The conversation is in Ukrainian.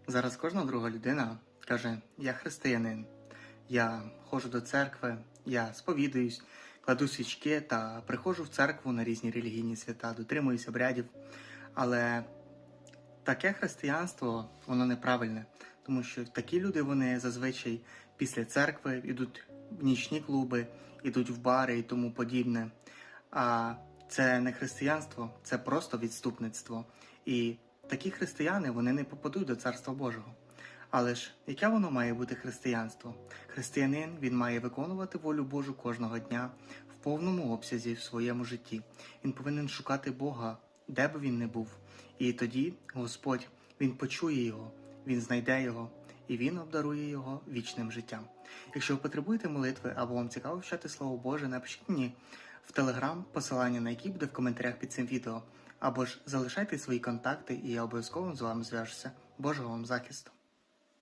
Зараз кожна друга людина каже: я християнин, я ходжу до церкви, я сповідуюсь, кладу свічки та приходжу в церкву на різні релігійні свята, дотримуюсь обрядів. Але таке християнство, воно неправильне, тому що такі люди, вони зазвичай після церкви йдуть в нічні клуби, йдуть в бари і тому подібне. А це не християнство, це просто відступництво. І такі християни, вони не попадуть до Царства Божого. Але ж яке воно має бути християнство? Християнин, він має виконувати волю Божу кожного дня в повному обсязі в своєму житті. Він повинен шукати Бога, де б він не був. І тоді Господь, Він почує його, Він знайде його, і Він обдарує його вічним життям. Якщо ви потребуєте молитви або вам цікаво вивчати Слово Боже, напишіть мені в Телеграм, посилання на який буде в коментарях під цим відео, або ж залишайте свої контакти, і я обов'язково з вами зв'яжуся. Божого вам захисту!